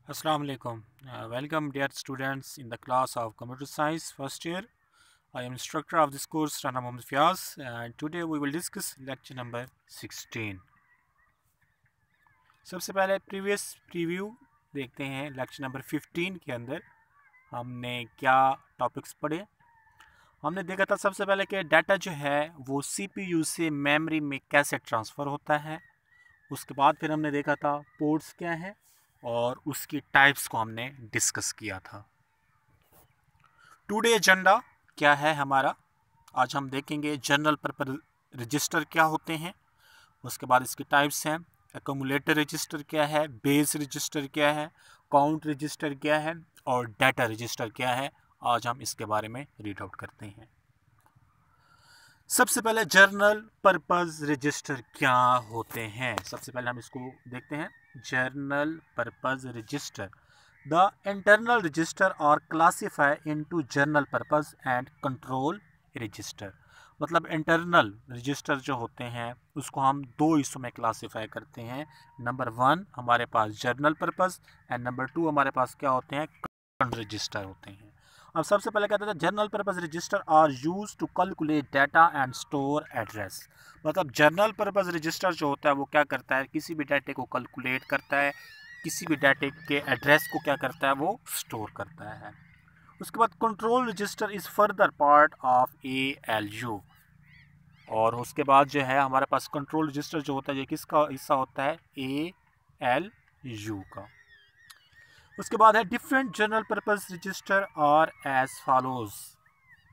Assalamu alaikum. Welcome dear students in the class of Computer Science first year. I am instructor of this course Rana Mohammad Fiaz and today we will discuss lecture number 16. सबसे पहले previous preview देखते हैं lecture number 15 के अंदर हमने क्या topics पढ़े। हमने देखा था सबसे पहले कि डाटा जो है वो CPU से मेमोरी में कैसे ट्रांसफ़र होता है। उसके बाद फिर हमने देखा था पोर्ट्स क्या है और उसकी टाइप्स को हमने डिस्कस किया था। टुडे एजेंडा क्या है हमारा, आज हम देखेंगे जनरल पर्पस रजिस्टर क्या होते हैं, उसके बाद इसकी टाइप्स हैं, एक्यूमुलेटर रजिस्टर क्या है, बेस रजिस्टर क्या है, काउंट रजिस्टर क्या है और डाटा रजिस्टर क्या है। आज हम इसके बारे में रीड आउट करते हैं। सबसे पहले जनरल पर्पस रजिस्टर क्या होते हैं, सबसे पहले हम इसको देखते हैं। General purpose register, the internal register are classify into general purpose and control register. मतलब इंटरनल रजिस्टर जो होते हैं उसको हम दो हिस्सों में क्लासीफाई करते हैं। नंबर 1 हमारे पास जनरल पर्पस एंड नंबर 2 हमारे पास क्या होते हैं, कंट्रोल रजिस्टर होते हैं। अब सबसे पहले कहते हैं general purpose register are use to calculate data and store address. मतलब जनरल पर्पस रजिस्टर जो होता है वो क्या करता है, किसी भी डाटे को कैलकुलेट करता है, किसी भी डाटे के एड्रेस को क्या करता है, वो स्टोर करता है। उसके बाद control register is further part of ALU। और उसके बाद जो है हमारे पास कंट्रोल रजिस्टर जो होता है ये किसका हिस्सा होता है, ALU का। उसके बाद है different general purpose register are as follows.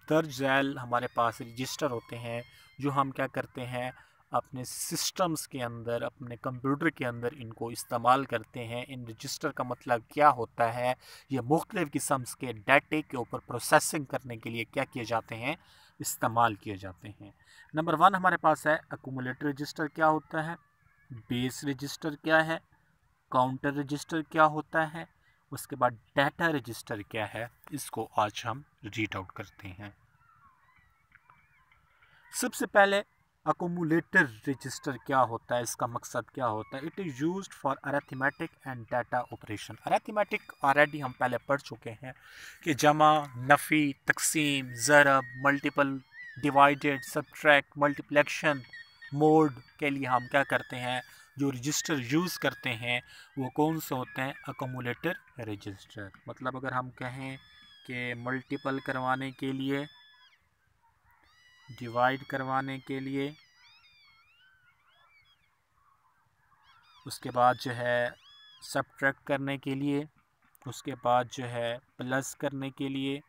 दर्ज झैल हमारे पास रजिस्टर होते हैं जो हम क्या करते हैं अपने सिस्टम्स के अंदर, अपने कंप्यूटर के अंदर इनको इस्तेमाल करते हैं। इन रजिस्टर का मतलब क्या होता है, ये मुख्तलिफ़ किस्म के डाटे के ऊपर प्रोसेसिंग करने के लिए क्या किए जाते हैं, इस्तेमाल किए जाते हैं। नंबर 1 हमारे पास है एक्यूमुलेटर रजिस्टर क्या होता है, बेस रजिस्टर क्या है, काउंटर रजिस्टर क्या होता है, उसके बाद डाटा रजिस्टर क्या है, इसको आज हम रीड आउट करते हैं। सबसे पहले एक्यूमुलेटर रजिस्टर क्या होता है, इसका मकसद क्या होता है। It is used for arithmetic and data operation. Arithmetic already हम पहले पढ़ चुके हैं कि जमा, नफ़ी, तकसीम, ज़रब, multiple, divided, subtract, multiplication mode के लिए हम क्या करते हैं, जो रजिस्टर यूज़ करते हैं वो कौन से होते हैं, एक्यूमुलेटर रजिस्टर। मतलब अगर हम कहें कि मल्टीपल करवाने के लिए, डिवाइड करवाने के लिए, उसके बाद जो है सब्ट्रैक्ट करने के लिए, उसके बाद जो है प्लस करने के लिए,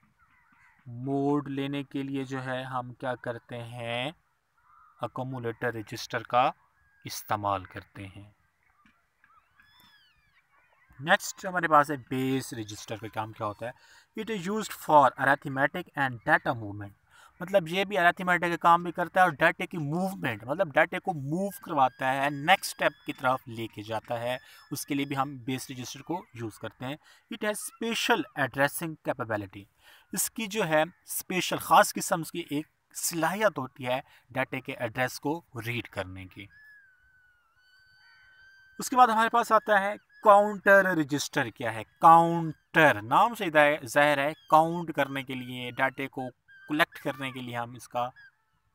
मोड लेने के लिए जो है हम क्या करते हैं, एक्यूमुलेटर रजिस्टर का इस्तेमाल करते हैं। नेक्स्ट हमारे पास है बेस रजिस्टर का काम क्या होता है। It is used for arithmetic and data movement. मतलब ये भी अरिथमेटिक का काम भी करता है और डाटे की मूवमेंट, मतलब डाटे को मूव करवाता है, नेक्स्ट स्टेप की तरफ लेके जाता है, उसके लिए भी हम बेस रजिस्टर को यूज़ करते हैं। It has special addressing capability. इसकी जो है स्पेशल ख़ास किस्म की एक सलाहियत होती है डाटे के एड्रेस को रीड करने की। उसके बाद हमारे पास आता है काउंटर रजिस्टर क्या है। काउंटर नाम से जाहिर है काउंट करने के लिए, डाटे को कलेक्ट करने के लिए हम इसका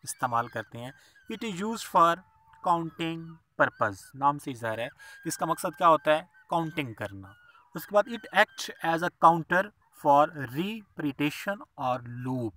इस्तेमाल करते हैं। It is use for counting purpose. नाम से जाहिर है इसका मकसद क्या होता है, काउंटिंग करना। उसके बाद it act as a counter for repetition और लूप।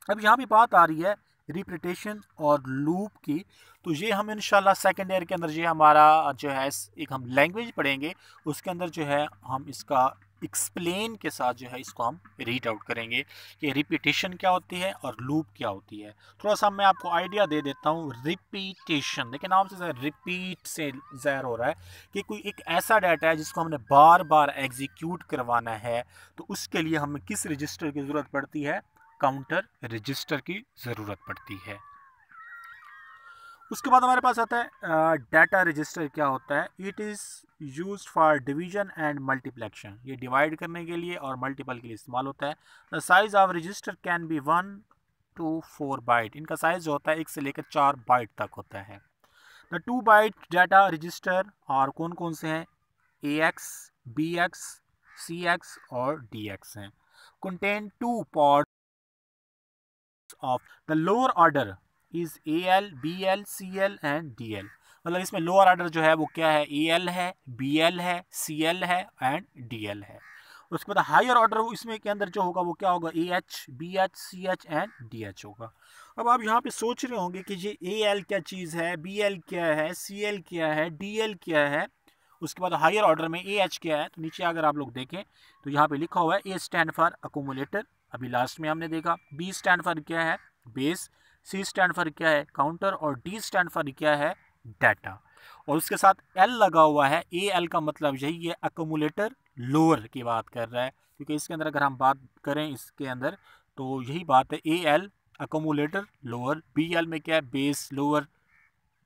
अब यहाँ भी बात आ रही है रिपीटेशन और लूप की, तो ये हम इंशाल्लाह सेकेंड ईयर के अंदर ये हमारा जो है एक हम लैंग्वेज पढ़ेंगे, उसके अंदर जो है हम इसका एक्सप्लेन के साथ जो है इसको हम रीड आउट करेंगे कि रिपीटेशन क्या होती है और लूप क्या होती है। थोड़ा सा मैं आपको आइडिया दे देता हूँ। रिपीटेशन देखिए नाम से रिपीट से ज़ाहिर हो रहा है कि कोई एक ऐसा डाटा है जिसको हमने बार बार एग्जीक्यूट करवाना है, तो उसके लिए हमें किस रजिस्टर की ज़रूरत पड़ती है, काउंटर रजिस्टर की ज़रूरत पड़ती है। उसके बाद हमारे पास आता है डाटा रजिस्टर क्या होता है। It is used for division and मल्टीप्लेक्शन। ये डिवाइड करने के लिए और मल्टीपल के लिए इस्तेमाल होता है। The size of register can be 1 to 4 byte. इनका साइज़ जो होता है 1 से लेकर 4 बाइट तक होता है। द 2 बाइट डाटा रजिस्टर और कौन कौन से हैं, AX, BX, CX और DX हैं. Contain 2 parts of the lower order is AL, BL, CL and DL. मतलब इसमें लोअर ऑर्डर जो है वो क्या है, AL है, BL है, CL है एंड DL है. उसके बाद हायर ऑर्डर इसमें के अंदर जो होगा वो क्या होगा, AH, BH, CH and DH होगा. अब आप यहाँ पे सोच रहे होंगे कि ये AL क्या चीज़ है, BL क्या है, CL क्या है, DL क्या है. उसके बाद हायर ऑर्डर में AH क्या है. तो नीचे अगर आप लोग देखें तो यहाँ पे लिखा हुआ है A स्टैंड फॉर अकोमुलेटर, अभी लास्ट में हमने देखा. B स्टैंड फॉर क्या है, बेस. C स्टैंड फॉर क्या है, काउंटर. और D स्टैंड फॉर क्या है, डाटा. और उसके साथ L लगा हुआ है. AL का मतलब यही है, अकोमुलेटर लोअर की बात कर रहा है, क्योंकि इसके अंदर अगर हम बात करें इसके अंदर तो यही बात है. AL अकोमुलेटर लोअर, BL में क्या है, बेस लोअर,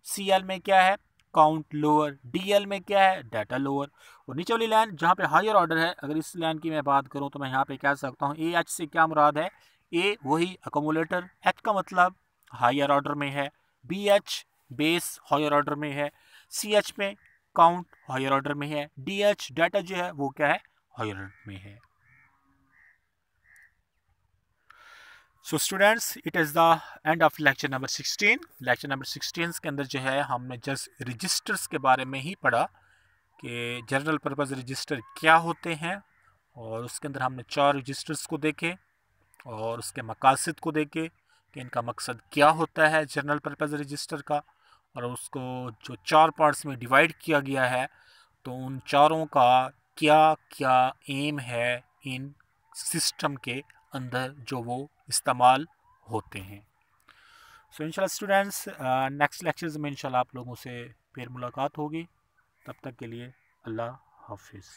CL में क्या है, काउंट लोअर, DL में क्या है, डाटा लोअर. और नीचे वाली लाइन जहाँ पे हायर ऑर्डर है, अगर इस लाइन की मैं बात करूँ तो मैं यहाँ पे कह सकता हूँ AH से क्या मुराद है, A वही अकोमुलेटर, H का मतलब हायर ऑर्डर में है, BH बेस हायर ऑर्डर में है, CH में काउंट हायर ऑर्डर में है, DH डाटा जो है वो क्या है, हायर ऑर्डर में है. So students, it is the end of lecture number 16. Lecture number 16 के अंदर जो है हमने जस्ट रजिस्टर्स के बारे में ही पढ़ा कि जनरल पर्पज़ रजिस्टर क्या होते हैं, और उसके अंदर हमने 4 रजिस्टर्स को देखे और उसके मकासद को देखे कि इनका मकसद क्या होता है जनरल पर्पज़ रजिस्टर का, और उसको जो 4 पार्ट्स में डिवाइड किया गया है तो उन चारों का क्या क्या एम है इन सिस्टम के अंदर जो वो इस्तेमाल होते हैं. सो इंशाल्लाह स्टूडेंट्स, नेक्स्ट लेक्चर्स में इंशाल्लाह आप लोगों से फिर मुलाकात होगी. तब तक के लिए अल्लाह हाफिज़.